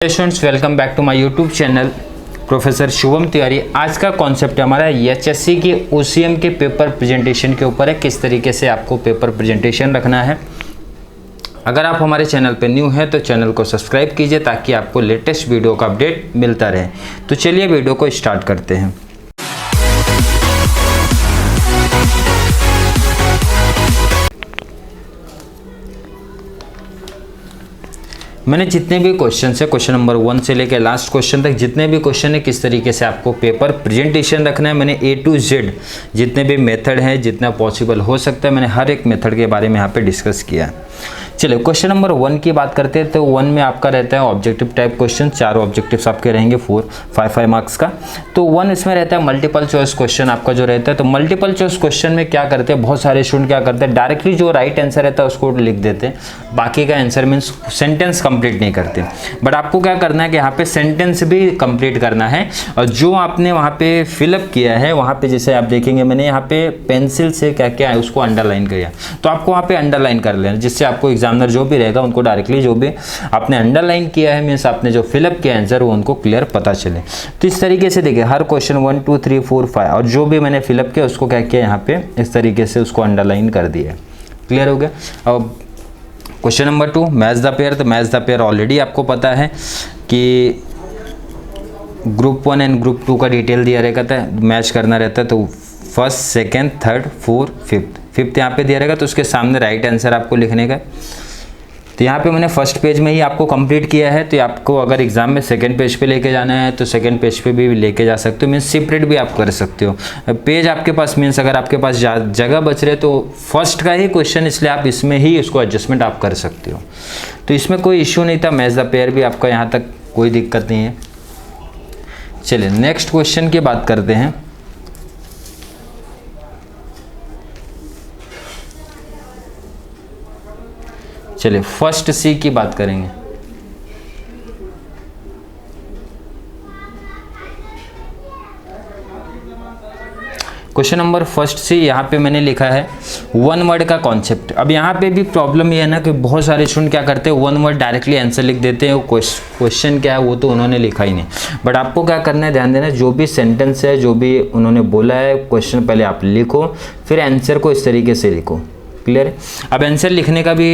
Students, welcome back to my YouTube channel professor Shubham Tiwari. आज का concept हमारा एचएससी के ओसीएम के पेपर प्रेजेंटेशन के ऊपर है। किस तरीके से आपको पेपर प्रेजेंटेशन रखना है। अगर आप हमारे चैनल पर न्यू हैं तो चैनल को सब्सक्राइब कीजिए ताकि आपको लेटेस्ट वीडियो का अपडेट मिलता रहे। तो चलिए वीडियो को स्टार्ट करते हैं। मैंने जितने भी क्वेश्चन है, क्वेश्चन नंबर 1 से लेकर लास्ट क्वेश्चन तक जितने भी क्वेश्चन है, किस तरीके से आपको पेपर प्रेजेंटेशन रखना है, मैंने A to Z जितने भी मेथड हैं, जितना पॉसिबल हो सकता है, मैंने हर एक मेथड के बारे में यहाँ पे डिस्कस किया है। चलिए क्वेश्चन नंबर 1 की बात करते हैं। तो 1 में आपका रहता है ऑब्जेक्टिव टाइप क्वेश्चन। 4 ऑब्जेक्टिव्स आपके रहेंगे 5 मार्क्स का। तो 1 इसमें रहता है मल्टीपल चॉइस क्वेश्चन आपका जो रहता है। तो मल्टीपल चॉइस क्वेश्चन में क्या करते हैं, बहुत सारे स्टूडेंट क्या करते हैं, डायरेक्टली जो राइट आंसर रहता है उसको लिख देते हैं, बाकी का आंसर मीन्स सेंटेंस कंप्लीट नहीं करते। बट आपको क्या करना है कि यहाँ पे सेंटेंस भी कंप्लीट करना है, और जो आपने वहाँ पे फिलअप किया है वहाँ पे, जैसे आप देखेंगे मैंने यहाँ पे पेंसिल से क्या क्या है उसको अंडरलाइन किया, तो आपको वहाँ पे अंडरलाइन कर लेना, जिससे आपको एग्जामिनर जो भी रहेगा उनको डायरेक्टली जो भी आपने अंडरलाइन किया है मीन्स आपने जो फिलअप किया आंसर वो उनको क्लियर पता चले। तो इस तरीके से देखिए हर क्वेश्चन 1 2 3 4 5 और जो भी मैंने फिलअप किया उसको क्या किया यहाँ पे इस तरीके से उसको अंडरलाइन कर दिया। क्लियर हो गया। अब question number 2 match the pair. तो मैच द पेयर ऑलरेडी आपको पता है कि ग्रुप 1 एंड ग्रुप 2 का डिटेल दिया रहता है, मैच करना रहता है। तो first, second, third, fourth, fifth यहाँ पे दिया रहेगा, तो उसके सामने राइट आंसर आपको लिखने का। तो यहाँ पे मैंने फर्स्ट पेज में ही आपको कंप्लीट किया है। तो आपको अगर एग्जाम में सेकंड पेज पे लेके जाना है तो सेकंड पेज पे भी लेके जा सकते हो, मीन्स सेपरेट भी आप कर सकते हो। पेज आपके पास मीन्स अगर आपके पास जगह बच रहे तो फर्स्ट का ही क्वेश्चन, इसलिए आप इसमें ही उसको एडजस्टमेंट आप कर सकते हो। तो इसमें कोई इश्यू नहीं था, मैच द पेयर भी आपका यहाँ तक कोई दिक्कत नहीं है। चलिए नेक्स्ट क्वेश्चन की बात करते हैं। चलिए फर्स्ट सी की बात करेंगे। क्वेश्चन नंबर फर्स्ट सी, यहाँ पे मैंने लिखा है 1 वर्ड का कॉन्सेप्ट। अब यहाँ पे भी प्रॉब्लम ये है ना कि बहुत सारे स्टूडेंट क्या करते हैं 1 वर्ड डायरेक्टली आंसर लिख देते हैं, क्वेश्चन क्या है वो तो उन्होंने लिखा ही नहीं। बट आपको क्या करना है, ध्यान देना, जो भी सेंटेंस है, जो भी उन्होंने बोला है क्वेश्चन, पहले आप लिखो, फिर आंसर को इस तरीके से लिखो। क्लियर है। अब आंसर लिखने का भी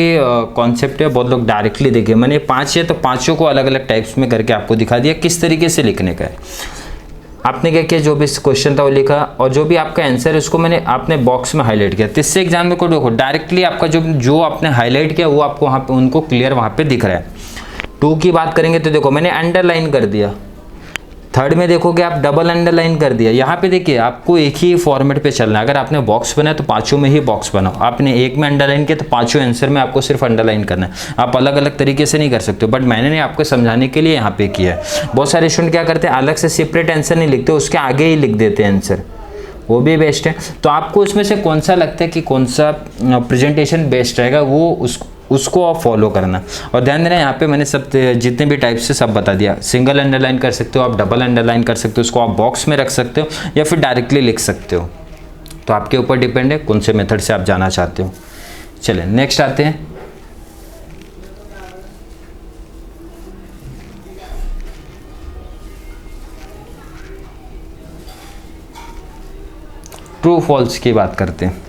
कॉन्सेप्ट है। बहुत लोग डायरेक्टली देखिए, मैंने 5 है तो 5 को अलग अलग टाइप्स में करके आपको दिखा दिया किस तरीके से लिखने का है। आपने क्या किया, जो भी क्वेश्चन था वो लिखा, और जो भी आपका आंसर है उसको मैंने आपने बॉक्स में हाईलाइट किया। इससे एग्जाम में को देखो डायरेक्टली आपका जो आपने हाईलाइट किया वो आपको वहाँ पे उनको क्लियर वहाँ पे दिख रहा है। 2 की बात करेंगे तो देखो मैंने अंडरलाइन कर दिया। थर्ड में देखोगे आप डबल अंडरलाइन कर दिया। यहाँ पे देखिए आपको एक ही फॉर्मेट पे चलना है। अगर आपने बॉक्स बनाया तो 5 में ही बॉक्स बनाओ। आपने एक में अंडरलाइन किया तो 5 आंसर में आपको सिर्फ अंडरलाइन करना है। आप अलग अलग तरीके से नहीं कर सकते हो, बट मैंने नहीं आपको समझाने के लिए यहाँ पे किया है। बहुत सारे स्टूडेंट क्या करते हैं, अलग से सेपरेट आंसर नहीं लिखते, उसके आगे ही लिख देते हैं आंसर, वो भी बेस्ट है। तो आपको उसमें से कौन सा लगता है कि कौन सा प्रेजेंटेशन बेस्ट रहेगा वो उसको आप फॉलो करना। और ध्यान देना यहाँ पे मैंने सब जितने भी टाइप से सब बता दिया। सिंगल अंडरलाइन कर सकते हो आप, डबल अंडरलाइन कर सकते हो, उसको आप बॉक्स में रख सकते हो या फिर डायरेक्टली लिख सकते हो। तो आपके ऊपर डिपेंड है कौन से मेथड से आप जाना चाहते हो। चलिए नेक्स्ट आते हैं। ट्रू फॉल्स की बात करते हैं।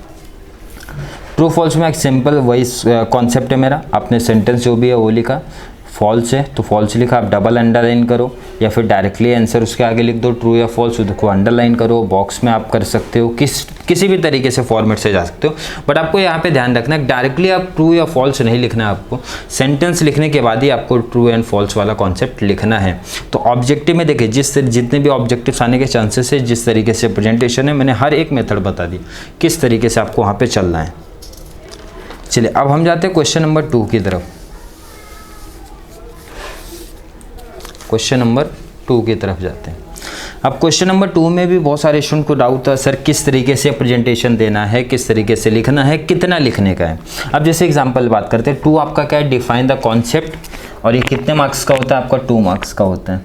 ट्रू फॉल्स में एक सिंपल वही कॉन्सेप्ट है मेरा। आपने सेंटेंस जो भी है वो लिखा, फॉल्स है तो फॉल्स लिखा, आप डबल अंडरलाइन करो या फिर डायरेक्टली आंसर उसके आगे लिख दो, ट्रू या फॉल्स उसको अंडरलाइन करो, बॉक्स में आप कर सकते हो, किसी भी तरीके से फॉर्मेट से जा सकते हो। बट आपको यहाँ पे ध्यान रखना है डायरेक्टली आप ट्रू या फॉल्स नहीं लिखना है, आपको सेंटेंस लिखने के बाद ही आपको ट्रू एंड फॉल्स वाला कॉन्सेप्ट लिखना है। तो ऑब्जेक्टिव में देखिए जितने भी ऑब्जेक्टिव्स आने के चांसेस है, जिस तरीके से प्रेजेंटेशन है, मैंने हर एक मेथड बता दी किस तरीके से आपको वहाँ पर चलना है। चलिए अब हम जाते हैं क्वेश्चन नंबर 2 की तरफ। क्वेश्चन नंबर 2 की तरफ जाते हैं। अब क्वेश्चन नंबर 2 में भी बहुत सारे स्टूडेंट को डाउट था, सर किस तरीके से प्रेजेंटेशन देना है, किस तरीके से लिखना है, कितना लिखने का है। अब जैसे एग्जांपल बात करते हैं, 2 आपका क्या है, डिफाइन द कॉन्सेप्ट, और ये कितने मार्क्स का होता है आपका, 2 मार्क्स का होता है।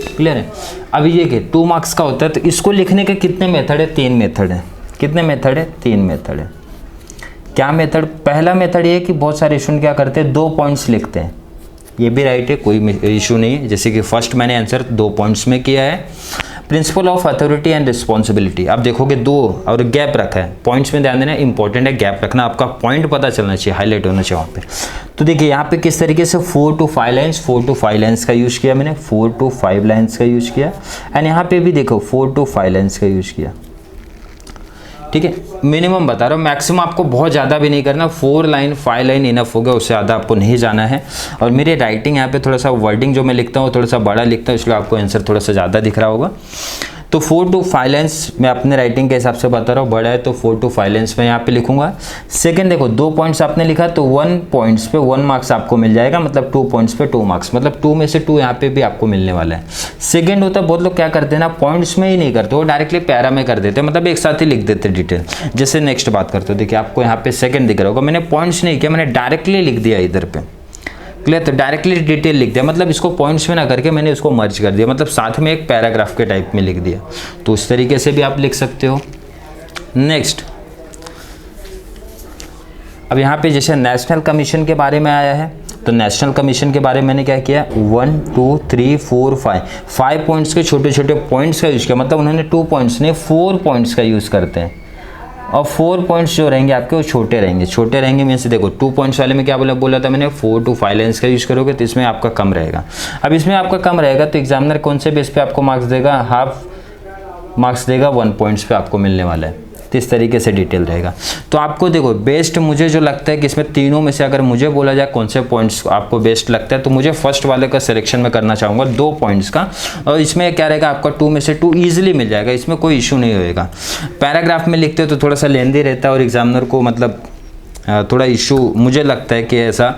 क्लियर है। अभी ये कि 2 मार्क्स का होता है तो इसको लिखने के कितने मेथड है, 3 मेथड है। कितने मेथड है, 3 मेथड है। क्या मेथड, पहला मेथड ये है कि बहुत सारे स्टूडेंट क्या करते हैं 2 पॉइंट्स लिखते हैं। ये भी राइट है, कोई इशू नहीं है। जैसे कि फर्स्ट मैंने आंसर 2 पॉइंट्स में किया है। Principle of authority and responsibility, आप देखोगे 2 और गैप रखा है, पॉइंट्स में ध्यान देना, इंपॉर्टेंट है गैप रखना, आपका पॉइंट पता चलना चाहिए, हाईलाइट होना चाहिए वहाँ पे। तो देखिए यहाँ पे किस तरीके से 4 to 5 लाइन्स, 4 to 5 लाइन्स का यूज़ किया मैंने, 4 to 5 लाइन्स का यूज़ किया, एंड यहाँ पे भी देखो 4 to 5 लाइन्स का यूज़ किया। ठीक है, मिनिमम बता रहा हूँ, मैक्सिमम आपको बहुत ज़्यादा भी नहीं करना, 4 लाइन 5 लाइन इनफ होगा, उससे ज़्यादा आपको नहीं जाना है। और मेरी राइटिंग यहाँ पे थोड़ा सा वर्डिंग जो मैं लिखता हूँ थोड़ा सा बड़ा लिखता हूँ, इसलिए आपको आंसर थोड़ा सा ज़्यादा दिख रहा होगा। तो 4 to 5 लाइन्स मैं अपने राइटिंग के हिसाब से बता रहा हूँ, बड़ा है तो 4 to 5 लाइन्स में यहाँ पे लिखूंगा। सेकंड देखो 2 पॉइंट्स आपने लिखा तो 1 पॉइंट्स पे 1 मार्क्स आपको मिल जाएगा, मतलब 2 पॉइंट्स पे 2 मार्क्स, मतलब 2 में से 2 यहाँ पे भी आपको मिलने वाला है। सेकंड होता है बहुत लोग क्या करते हैं ना, पॉइंट्स में ही नहीं करते, वो डायरेक्टली पैरा में कर देते हैं, मतलब एक साथ ही लिख देते डिटेल। जैसे नेक्स्ट बात करते हो, देखिए आपको यहाँ पे सेकंड दिख रहा होगा, मैंने पॉइंट्स नहीं किया, मैंने डायरेक्टली लिख दिया इधर पे, क्लियर। तो डायरेक्टली डिटेल लिख दिया, मतलब इसको पॉइंट्स में ना करके मैंने इसको मर्ज कर दिया, मतलब साथ में एक पैराग्राफ के टाइप में लिख दिया। तो उस तरीके से भी आप लिख सकते हो। नेक्स्ट, अब यहाँ पे जैसे नेशनल कमीशन के बारे में आया है, तो नेशनल कमीशन के बारे में मैंने क्या किया, 1 2 3 4 5 पॉइंट्स के छोटे छोटे पॉइंट्स का यूज़ किया, मतलब उन्होंने 2 पॉइंट्स नहीं 4 पॉइंट्स का यूज़ करते हैं। और 4 पॉइंट्स जो रहेंगे आपके वो छोटे रहेंगे, छोटे रहेंगे मीन्स देखो 2 पॉइंट्स वाले में क्या बोला था मैंने, 4 to 5 लाइन्स का यूज़ करोगे तो इसमें आपका कम रहेगा। अब इसमें आपका कम रहेगा तो एग्जामिनर कौन से बेस पे आपको मार्क्स देगा, हाफ मार्क्स देगा, 1 पॉइंट्स पे आपको मिलने वाला है। तो इस तरीके से डिटेल रहेगा। तो आपको देखो बेस्ट मुझे जो लगता है कि इसमें तीनों में से अगर मुझे बोला जाए कौन से पॉइंट्स आपको बेस्ट लगता है, तो मुझे फर्स्ट वाले का सिलेक्शन में करना चाहूँगा, 2 पॉइंट्स का। और इसमें क्या रहेगा आपका 2 में से 2 ईजिली मिल जाएगा, इसमें कोई इशू नहीं होएगा। पैराग्राफ में लिखते हो तो थोड़ा सा लेंदी रहता है और एग्जामिनर को मतलब थोड़ा इशू मुझे लगता है कि ऐसा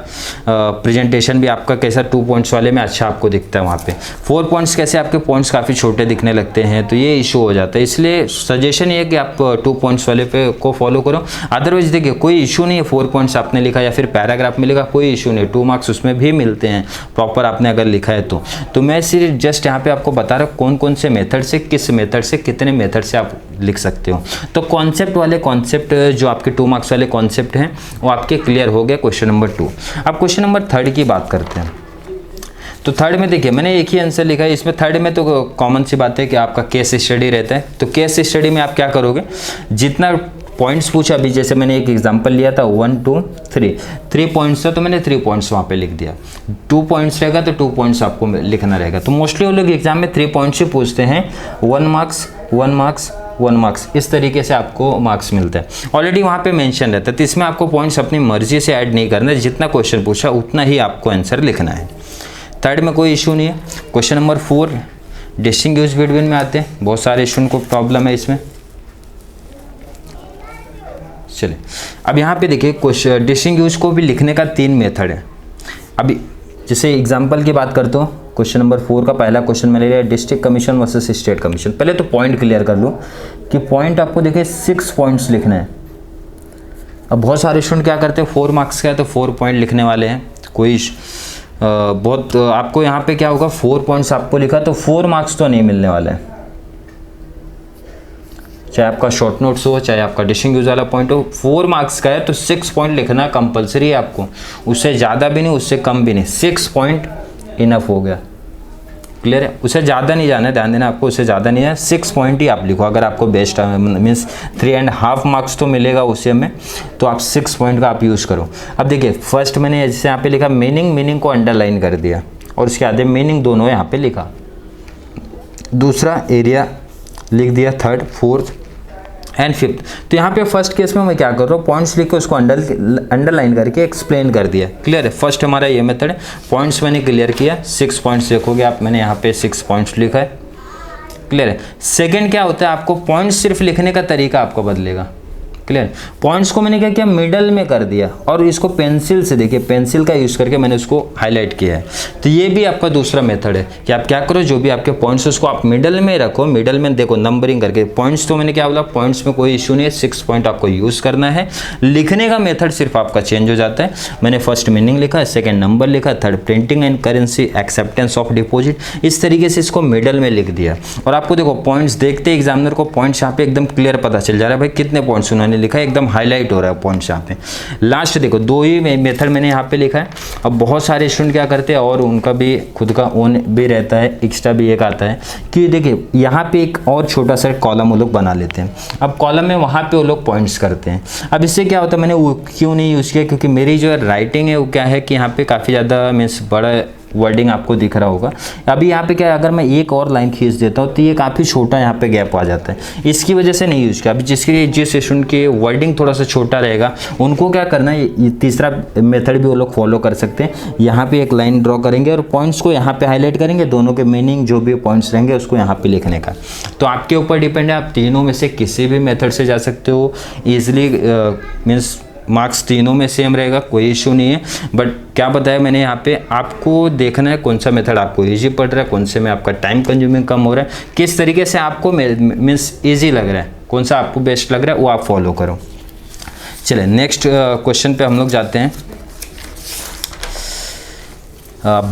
प्रेजेंटेशन भी आपका कैसा 2 पॉइंट्स वाले में अच्छा आपको दिखता है, वहाँ पे 4 पॉइंट्स कैसे आपके पॉइंट्स काफ़ी छोटे दिखने लगते हैं, तो ये इशू हो जाता है। इसलिए सजेशन ये है कि आप 2 पॉइंट्स वाले पे को फॉलो करो। अदरवाइज देखिए कोई इशू नहीं है, 4 पॉइंट्स आपने लिखा या फिर पैराग्राफ में लिखा, कोई इशू नहीं, 2 मार्क्स उसमें भी मिलते हैं प्रॉपर आपने अगर लिखा है तो मैं सिर्फ जस्ट यहाँ पे आपको बता रहा हूँ कौन कौन से मेथड से, किस मेथड से, कितने मेथड से आप लिख सकते हो। तो कॉन्सेप्ट वाले कॉन्सेप्ट जो आपके 2 मार्क्स वाले कॉन्सेप्ट हैं वो आपके क्लियर हो गए क्वेश्चन नंबर 2। अब क्वेश्चन नंबर 3 की बात करते हैं। तो 3 में देखिए मैंने एक ही आंसर लिखा है, इसमें 3 में तो कॉमन सी बात है कि आपका केस स्टडी रहता है। तो केस स्टडी में आप क्या करोगे, जितना पॉइंट्स पूछा, अभी जैसे मैंने एक एग्जांपल लिया था 1 2 3 पॉइंट्स था तो मैंने 3 पॉइंट्स वहाँ पे लिख दिया। 2 पॉइंट्स रहेगा तो 2 पॉइंट्स आपको लिखना रहेगा। तो मोस्टली वो लोग एग्जाम में 3 पॉइंट्स ही पूछते हैं, 1 मार्क्स 1 मार्क्स 1 मार्क्स, इस तरीके से आपको मार्क्स मिलता है। ऑलरेडी वहाँ पे मेंशन रहता है, तो इसमें आपको पॉइंट्स अपनी मर्जी से ऐड नहीं करना, जितना क्वेश्चन पूछा उतना ही आपको आंसर लिखना है। 3 में कोई इशू नहीं है। क्वेश्चन नंबर 4 डिस्टिंग्विश बिटवीन में आते हैं, बहुत सारे स्टूडेंट को प्रॉब्लम है इसमें। चलिए अब यहाँ पे देखिए क्वेश्चन डिस्टिंग्विश को भी लिखने का 3 मेथड है। अभी जैसे एग्जाम्पल की बात करते हो, क्वेश्चन नंबर 4 का पहला क्वेश्चन मैंने लिया district commission versus state commission. पहले तो पॉइंट क्लियर कर लो कि पॉइंट आपको देखिए 6 पॉइंट्स लिखने हैं। अब बहुत सारे स्टूडेंट क्या करते हैं 4 मार्क्स का है तो 4 पॉइंट लिखने वाले हैं, कोई बहुत आपको यहाँ पे क्या होगा 4 पॉइंट्स आपको लिखा तो 4 मार्क्स तो नहीं मिलने वाले हैं, चाहे आपका शॉर्ट नोट्स हो चाहे आपका डिस्टिंग्विश वाला पॉइंट हो। 4 मार्क्स का है तो 6 पॉइंट लिखना कंपलसरी है आपको, उससे ज़्यादा भी नहीं उससे कम भी नहीं, 6 पॉइंट इनफ हो गया, क्लियर है। उसे ज़्यादा नहीं जाना है, ध्यान देना आपको, उससे ज़्यादा नहीं है, 6 पॉइंट ही आप लिखो। अगर आपको बेस्ट मीन्स 3.5 मार्क्स तो मिलेगा उससे में, तो आप 6 पॉइंट का आप यूज़ करो। अब देखिए फर्स्ट मैंने जैसे यहाँ पे लिखा मीनिंग को अंडरलाइन कर दिया और उसके आगे मीनिंग दोनों यहाँ पे लिखा, दूसरा एरिया लिख दिया, 3rd 4th एंड 5th। तो यहाँ पे फर्स्ट केस में मैं क्या कर रहा हूँ, पॉइंट्स लिख के उसको अंडरलाइन करके एक्सप्लेन कर दिया, क्लियर है। फर्स्ट हमारा ये मेथड है, पॉइंट्स मैंने क्लियर किया, 6 पॉइंट्स देखोगे आप, मैंने यहाँ पे 6 पॉइंट्स लिखा है, क्लियर है। सेकंड क्या होता है, आपको पॉइंट्स सिर्फ लिखने का तरीका आपको बदलेगा, क्लियर। पॉइंट्स को मैंने क्या किया मिडल में कर दिया और इसको पेंसिल से, देखिए पेंसिल का यूज़ करके मैंने उसको हाईलाइट किया है। तो ये भी आपका दूसरा मेथड है कि आप क्या करो, जो भी आपके पॉइंट्स उसको आप मिडल में रखो, मिडल में देखो नंबरिंग करके। पॉइंट्स तो मैंने क्या बोला, पॉइंट्स में कोई इशू नहीं है, 6 पॉइंट आपको यूज़ करना है, लिखने का मेथड सिर्फ आपका चेंज हो जाता है। मैंने फर्स्ट मीनिंग लिखा, सेकेंड नंबर लिखा, 3rd printing and currency, acceptance of deposit, इस तरीके से इसको मिडल में लिख दिया। और आपको देखो पॉइंट्स देखते एग्जामिनर को पॉइंट्स यहाँ पे एकदम क्लियर पता चल जा रहा है भाई कितने पॉइंट्स उन्होंने लिखा है, एकदम हाईलाइट हो रहा है पॉइंट्स यहाँ पे। लास्ट देखो 2 ही मेथड मैंने यहाँ पे लिखा है। अब बहुत सारे स्टूडेंट क्या करते हैं और उनका भी खुद का ओन भी रहता है, एक्स्ट्रा भी एक आता है कि देखिए यहाँ पे एक और छोटा सा कॉलम वो लोग बना लेते हैं। अब कॉलम में वहाँ पे वो लोग पॉइंट्स करते हैं। अब इससे क्या होता है, मैंने वो क्यों नहीं यूज़ किया, क्योंकि मेरी जो राइटिंग है वो क्या है कि यहाँ पे काफ़ी ज़्यादा मीन्स बड़ा वर्डिंग आपको दिख रहा होगा। अभी यहाँ पे क्या है, अगर मैं एक और लाइन खींच देता हूँ तो ये काफ़ी छोटा यहाँ पे गैप आ जाता है, इसकी वजह से नहीं यूज़ किया। अभी जिस स्टूडेंट की वर्डिंग थोड़ा सा छोटा रहेगा उनको क्या करना है, ये तीसरा मेथड भी वो लोग फॉलो कर सकते हैं। यहाँ पे एक लाइन ड्रॉ करेंगे और पॉइंट्स को यहाँ पे हाईलाइट करेंगे, दोनों के मीनिंग जो भी पॉइंट्स रहेंगे उसको यहाँ पे लिखने का। तो आपके ऊपर डिपेंड है, आप तीनों में से किसी भी मेथड से जा सकते हो ईजिली, मीन्स मार्क्स तीनों में सेम रहेगा, कोई इशू नहीं है। बट क्या बताया मैंने यहाँ पे, आपको देखना है कौन सा मेथड आपको इजी पड़ रहा है, कौन से में आपका टाइम कंज्यूमिंग कम हो रहा है, किस तरीके से आपको मीन्स इजी लग रहा है, कौन सा आपको बेस्ट लग रहा है वो आप फॉलो करो। चलिए नेक्स्ट क्वेश्चन पे हम लोग जाते हैं।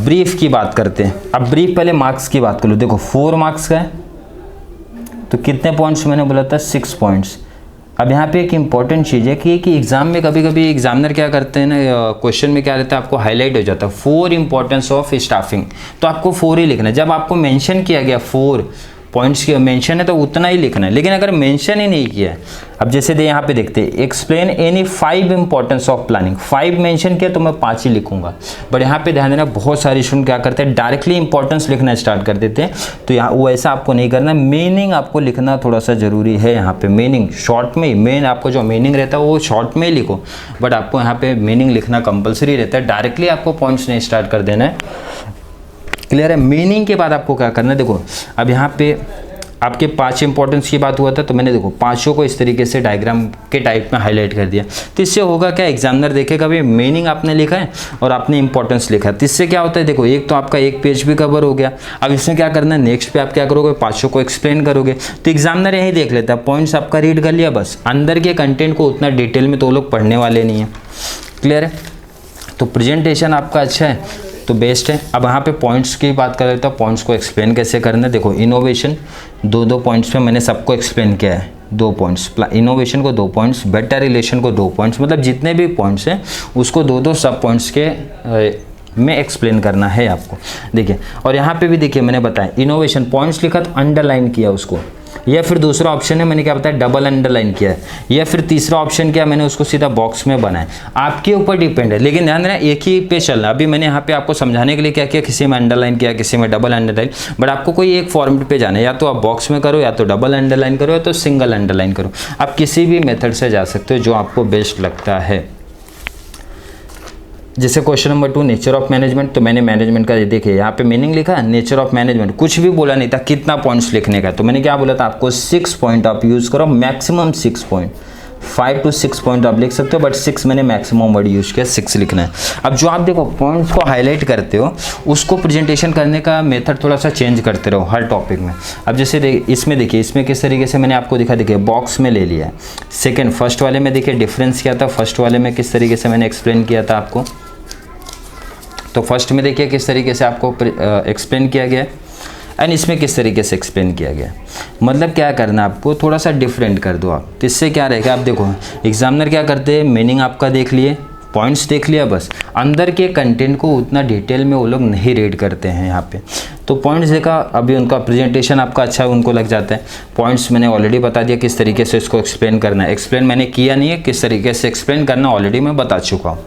ब्रीफ की बात करते हैं। अब ब्रीफ पहले मार्क्स की बात कर लो। देखो 4 मार्क्स का है तो कितने पॉइंट्स मैंने बोला था, 6 पॉइंट्स। अब यहाँ पे एक इंपॉर्टेंट चीज़ है कि एग्जाम में कभी कभी एग्जामिनर क्या करते हैं ना, क्वेश्चन में क्या रहता है आपको हाईलाइट हो जाता है 4 इंपॉर्टेंस ऑफ स्टाफिंग, तो आपको 4 ही लिखना है। जब आपको मेंशन किया गया 4 पॉइंट्स की मेंशन है तो उतना ही लिखना है। लेकिन अगर मेंशन ही नहीं किया है, अब जैसे दे यहाँ पे देखते हैं explain any 5 importance of planning, 5 mention किया तो मैं 5 ही लिखूंगा। बट यहाँ पे ध्यान देना बहुत सारे स्टूडेंट क्या करते हैं डायरेक्टली इंपॉर्टेंस लिखना स्टार्ट कर देते हैं, तो यहाँ वो ऐसा आपको नहीं करना। मीनिंग आपको लिखना थोड़ा सा जरूरी है। यहाँ पे मीनिंग शॉर्ट में ही, मेन आपको जो मीनिंग रहता है वो शॉर्ट में ही लिखो, बट आपको यहाँ पे मीनिंग लिखना कंपलसरी रहता है। डायरेक्टली आपको पॉइंट्स नहीं स्टार्ट कर देना है, क्लियर है। मीनिंग के बाद आपको क्या करना है, देखो अब यहाँ पे आपके 5 इंपॉर्टेंस की बात हुआ था तो मैंने देखो 5 को इस तरीके से डायग्राम के टाइप में हाईलाइट कर दिया। तो इससे होगा क्या, एग्जामिनर देखेगा भाई मीनिंग आपने लिखा है और आपने इंपॉर्टेंस लिखा है, तो इससे क्या होता है, देखो एक तो आपका एक पेज भी कवर हो गया। अब इसमें क्या करना है, नेक्स्ट पे आप क्या करोगे, 5 को एक्सप्लेन करोगे। तो एग्जामिनर यही देख लेता है, पॉइंट्स आपका रीड कर लिया, बस अंदर के कंटेंट को उतना डिटेल में तो लोग पढ़ने वाले नहीं है, क्लियर है। तो प्रेजेंटेशन आपका अच्छा है तो बेस्ट है। अब यहाँ पे पॉइंट्स की बात कर लेता हूँ, पॉइंट्स को एक्सप्लेन कैसे करना है। देखो इनोवेशन 2 पॉइंट्स पे मैंने सबको एक्सप्लेन किया है, 2 पॉइंट्स, इनोवेशन को 2 पॉइंट्स, बेटर रिलेशन को 2 पॉइंट्स, मतलब जितने भी पॉइंट्स हैं उसको 2 सब पॉइंट्स के में एक्सप्लेन करना है आपको। देखिए और यहाँ पे भी देखिए मैंने बताया इनोवेशन पॉइंट्स लिखा तो अंडरलाइन किया उसको, या फिर दूसरा ऑप्शन है मैंने क्या बताया डबल अंडरलाइन किया है, या फिर तीसरा ऑप्शन क्या मैंने उसको सीधा बॉक्स में बनाया। आपके ऊपर डिपेंड है, लेकिन ध्यान देना एक ही पे चलना। अभी मैंने यहाँ पे आपको समझाने के लिए क्या किया, किसी में अंडरलाइन किया, किसी में डबल अंडरलाइन, बट आपको कोई एक फॉर्मेट पे जाना है, या तो आप बॉक्स में करो, या तो डबल अंडरलाइन करो, या तो सिंगल अंडरलाइन करो। आप किसी भी मेथड से जा सकते हो जो आपको बेस्ट लगता है। जैसे question number 2 nature of management, तो मैंने मैनेजमेंट का देखिए यहाँ पे मीनिंग लिखा है नेचर ऑफ मैनेजमेंट, कुछ भी बोला नहीं था कितना पॉइंट्स लिखने का। तो मैंने क्या बोला था आपको 6 पॉइंट आप यूज़ करो, मैक्सिमम 6 पॉइंट, 5 to 6 पॉइंट आप लिख सकते हो, बट 6 मैंने मैक्सिमम वर्ड यूज़ किया, 6 लिखना है। अब जो आप देखो पॉइंट्स को हाईलाइट करते हो उसको प्रेजेंटेशन करने का मेथड थोड़ा सा चेंज करते रहो हर टॉपिक में। अब जैसे इसमें देखिए, इसमें किस तरीके से मैंने आपको दिखा, देखिए बॉक्स में ले लिया है। सेकेंड फर्स्ट वाले में देखिए डिफरेंस क्या था, फर्स्ट वाले में किस तरीके से मैंने एक्सप्लेन किया था आपको, तो फर्स्ट में देखिए किस तरीके से आपको एक्सप्लेन किया गया एंड इसमें किस तरीके से एक्सप्लेन किया गया। मतलब क्या करना आपको, थोड़ा सा डिफरेंट कर दो आप, तो इससे क्या रहेगा। आप देखो एग्जामिनर क्या करते हैं, मीनिंग आपका देख लिए, पॉइंट्स देख लिया, बस अंदर के कंटेंट को उतना डिटेल में वो लोग नहीं रीड करते हैं यहाँ पे। तो पॉइंट्स देखा, अभी उनका प्रेजेंटेशन आपका अच्छा है, उनको लग जाता है। पॉइंट्स मैंने ऑलरेडी बता दिया किस तरीके से इसको एक्सप्लेन करना है, एक्सप्लेन मैंने किया नहीं है, किस तरीके से एक्सप्लेन करना ऑलरेडी मैं बता चुका हूँ।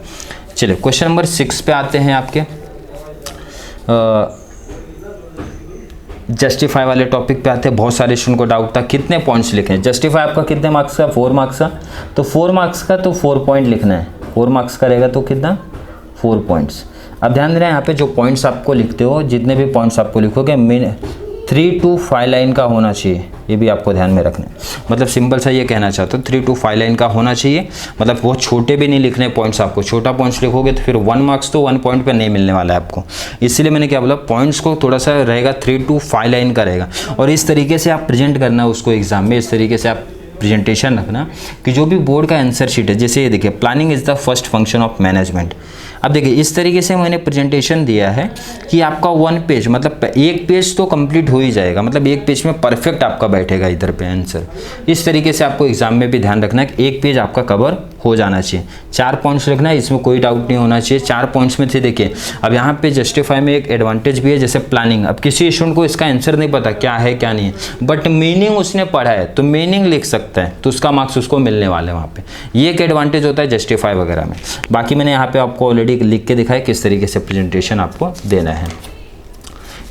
चलिए क्वेश्चन नंबर 6 पे आते हैं आपके। जस्टिफाई वाले टॉपिक पे आते हैं। बहुत सारे स्टूडेंट को डाउट था कितने पॉइंट्स लिखे हैं। जस्टिफाई आपका कितने मार्क्स का, 4 मार्क्स का, तो 4 मार्क्स का तो 4 पॉइंट लिखना है। 4 मार्क्स का रहेगा तो कितना, 4 पॉइंट्स। अब ध्यान देना यहाँ पे जो पॉइंट्स आपको लिखते हो, जितने भी पॉइंट्स आपको लिखोगे 3 to 5 लाइन का होना चाहिए, ये भी आपको ध्यान में रखना है। मतलब सिंपल सा ये कहना चाहता हूँ 3 to 5 लाइन का होना चाहिए। मतलब बहुत छोटे भी नहीं लिखने पॉइंट्स आपको, छोटा पॉइंट्स लिखोगे तो फिर 1 मार्क्स तो 1 पॉइंट पे नहीं मिलने वाला है आपको। इसलिए मैंने क्या बोला, पॉइंट्स को थोड़ा सा रहेगा 3 to 5 लाइन का रहेगा, और इस तरीके से आप प्रेजेंट करना उसको एग्जाम में, इस तरीके से आप प्रेजेंटेशन रखना कि जो भी बोर्ड का आंसर शीट है, जैसे ये देखिए planning is the first function of management. अब देखिए इस तरीके से मैंने प्रेजेंटेशन दिया है कि आपका 1 पेज मतलब एक पेज तो कंप्लीट हो ही जाएगा, मतलब एक पेज में परफेक्ट आपका बैठेगा इधर पे आंसर। इस तरीके से आपको एग्जाम में भी ध्यान रखना है कि एक पेज आपका कवर हो जाना चाहिए। 4 पॉइंट्स लिखना है, इसमें कोई डाउट नहीं होना चाहिए। 4 पॉइंट्स में थे देखिए, अब यहाँ पे जस्टिफाई में एक एडवांटेज भी है, जैसे प्लानिंग। अब किसी स्टूडेंट को इसका आंसर नहीं पता क्या है क्या नहीं है, बट मीनिंग उसने पढ़ा है तो मीनिंग लिख सकता है, तो उसका मार्क्स उसको मिलने वाले हैं वहाँ पे। ये एक एडवांटेज होता है जस्टिफाई वगैरह में। बाकी मैंने यहाँ पे आपको ऑलरेडी लिख के दिखाया किस तरीके से प्रेजेंटेशन आपको देना है।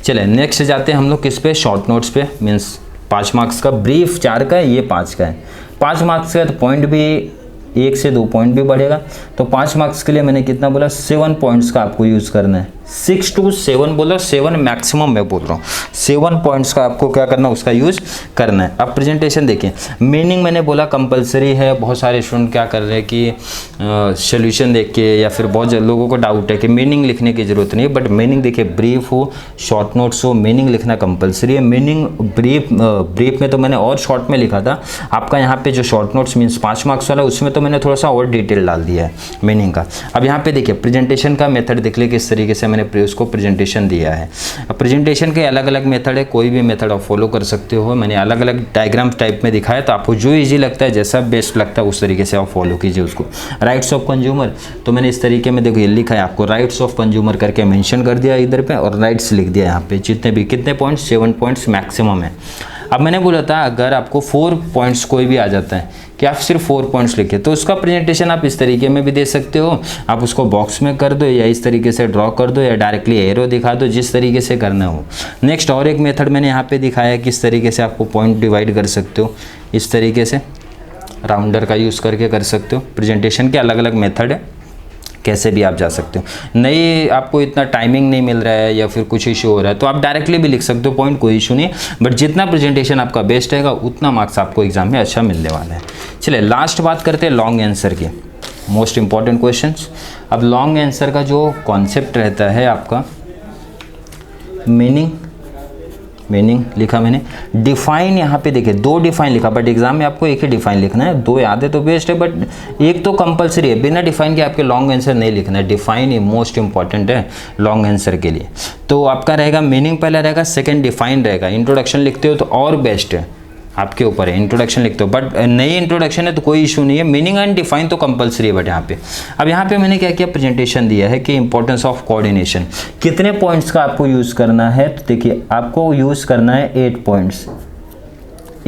चले नेक्स्ट जाते हैं हम लोग किस पे, शॉर्ट नोट्स पे। मीन्स 5 मार्क्स का, ब्रीफ 4 का है, ये 5 का है। 5 मार्क्स का तो पॉइंट भी 1 से 2 पॉइंट भी बढ़ेगा। तो 5 मार्क्स के लिए मैंने कितना बोला, 7 पॉइंट्स का आपको यूज़ करना है। 6 to 7 बोला, 7 मैक्सिमम मैं बोल रहा हूँ। 7 पॉइंट्स का आपको क्या करना है, उसका यूज़ करना है। अब प्रेजेंटेशन देखिए, मीनिंग मैंने बोला कंपलसरी है। बहुत सारे स्टूडेंट क्या कर रहे हैं कि सोल्यूशन देख के, या फिर बहुत लोगों को डाउट है कि मीनिंग लिखने की ज़रूरत नहीं है, बट मीनिंग देखिए, ब्रीफ हो शॉर्ट नोट्स हो, मीनिंग लिखना कंपलसरी है। मीनिंग ब्रीफ में तो मैंने और शॉर्ट में लिखा था, आपका यहाँ पे जो शॉर्ट नोट्स मीन्स 5 मार्क्स वाला, उसमें तो मैंने थोड़ा सा और डिटेल डाल दिया है मीनिंग का। अब यहाँ पे देखिए प्रेजेंटेशन का मेथड देख ले किस तरीके से मैंने उसको प्रेजेंटेशन दिया है। अब प्रेजेंटेशन के अलग अलग मेथड है, कोई भी मेथड आप फॉलो कर सकते हो। मैंने अलग अलग डायग्राम टाइप में दिखाया, तो आपको जो इजी लगता है, जैसा बेस्ट लगता है, उस तरीके से आप फॉलो कीजिए उसको। राइट्स ऑफ कंज्यूमर, तो मैंने इस तरीके में देखो ये लिखा है आपको, राइट्स ऑफ कंज्यूमर करके मेंशन कर दिया इधर पे, और राइट्स लिख दिया यहाँ पे। जितने भी कितने पॉइंट्स, 7 पॉइंट्स मैक्सिमम है। अब मैंने बोला था अगर आपको 4 पॉइंट्स कोई भी आ जाता है कि आप सिर्फ 4 पॉइंट्स लिखे, तो उसका प्रेजेंटेशन आप इस तरीके में भी दे सकते हो। आप उसको बॉक्स में कर दो, या इस तरीके से ड्रॉ कर दो, या डायरेक्टली एरो दिखा दो, जिस तरीके से करना हो। नेक्स्ट और एक मेथड मैंने यहाँ पे दिखाया है किस तरीके से आपको पॉइंट डिवाइड कर सकते हो। इस तरीके से राउंडर का यूज़ करके कर सकते हो। प्रेजेंटेशन के अलग अलग मेथड है, कैसे भी आप जा सकते हो। नहीं आपको इतना टाइमिंग नहीं मिल रहा है या फिर कुछ इशू हो रहा है, तो आप डायरेक्टली भी लिख सकते हो, पॉइंट कोई इशू नहीं। बट जितना प्रेजेंटेशन आपका बेस्ट रहेगा, उतना मार्क्स आपको एग्जाम में अच्छा मिलने वाला है। चलिए लास्ट बात करते हैं लॉन्ग आंसर की, मोस्ट इंपॉर्टेंट क्वेश्चंस। अब लॉन्ग आंसर का जो कॉन्सेप्ट रहता है आपका, मीनिंग लिखा मैंने। डिफाइन यहाँ पे देखिए 2 डिफाइन लिखा, बट एग्जाम में आपको एक ही डिफाइन लिखना है। 2 याद है तो बेस्ट है, बट एक तो कंपलसरी है, बिना डिफाइन के आपके लॉन्ग आंसर नहीं लिखना है। डिफाइन ही मोस्ट इंपॉर्टेंट है लॉन्ग आंसर के लिए। तो आपका रहेगा मीनिंग पहले रहेगा, सेकंड डिफाइन रहेगा। इंट्रोडक्शन लिखते हो तो और बेस्ट है, आपके ऊपर है। इंट्रोडक्शन लिखते हो, बट नई इंट्रोडक्शन है तो कोई इशू नहीं है। मीनिंग एंड डिफाइन तो कंपलसरी है। बट यहाँ पे अब यहाँ पे मैंने क्या किया, प्रेजेंटेशन दिया है कि इंपॉर्टेंस ऑफ कोऑर्डिनेशन, कितने पॉइंट्स का आपको यूज़ करना है। तो देखिए आपको यूज़ करना है 8 पॉइंट्स।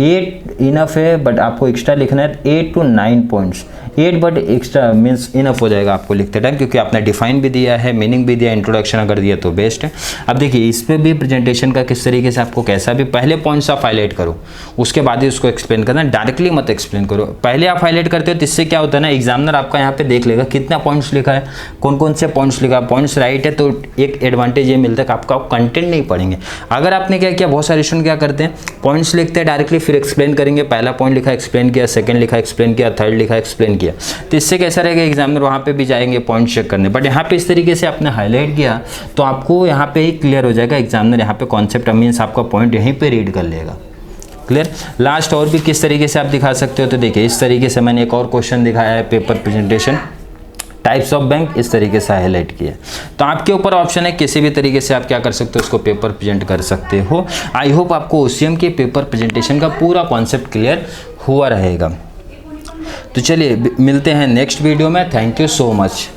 8 इनफ है, बट आपको एक्स्ट्रा लिखना है 8 to 9 points. 8 but extra means enough हो जाएगा आपको लिखते टाइम, क्योंकि आपने डिफाइन भी दिया है, मीनिंग भी दिया, इंट्रोडक्शन अगर दिया तो बेस्ट है। अब देखिए इस पर भी प्रेजेंटेशन का किस तरीके से आपको कैसा भी, पहले पॉइंट्स आप हाईलाइट करो, उसके बाद ही उसको एक्सप्लेन करना, डायरेक्टली मत एक्सप्लेन करो। पहले आप हाईलाइट करते हो तो इससे क्या होता है ना, एग्जामिनर आपका यहाँ पे देख लेगा कितना पॉइंट्स लिखा है, कौन कौन से पॉइंट्स लिखा है। पॉइंट्स राइट है तो एक एडवांटेज ये मिलता है कि आपका कंटेंट नहीं पढ़ेंगे। अगर आपने क्या किया, बहुत सारे स्टूडेंट क्या करते हैं, पॉइंट्स लिखते हैं डायरेक्टली, फिर एक्सप्लेन करेंगे। पहला पॉइंट लिखा एक्सप्लेन किया, सेकंड लिखा एक्सप्लेन किया, थर्ड लिखा एक्सप्लेन किया। तो इससे कैसा रहेगा, एग्जामिनर वहाँ पे भी जाएंगे पॉइंट चेक करने। बट यहाँ पे इस तरीके से आपने हाईलाइट किया तो आपको यहाँ पे ही क्लियर हो जाएगा, एग्जामिनर यहाँ पे कॉन्सेप्ट मीन्स आपका पॉइंट यहीं पे रीड कर लेगा। क्लियर। लास्ट और भी किस तरीके से आप दिखा सकते हो, तो देखिए इस तरीके से मैंने एक और क्वेश्चन दिखाया है, paper presentation types of bank, इस तरीके से हाईलाइट किया। तो आपके ऊपर ऑप्शन है, किसी भी तरीके से आप क्या कर सकते हो, उसको पेपर प्रेजेंट कर सकते हो। आई होप आपको OCM के पेपर प्रेजेंटेशन का पूरा कॉन्सेप्ट क्लियर हुआ रहेगा। तो चलिए मिलते हैं नेक्स्ट वीडियो में। Thank you so much.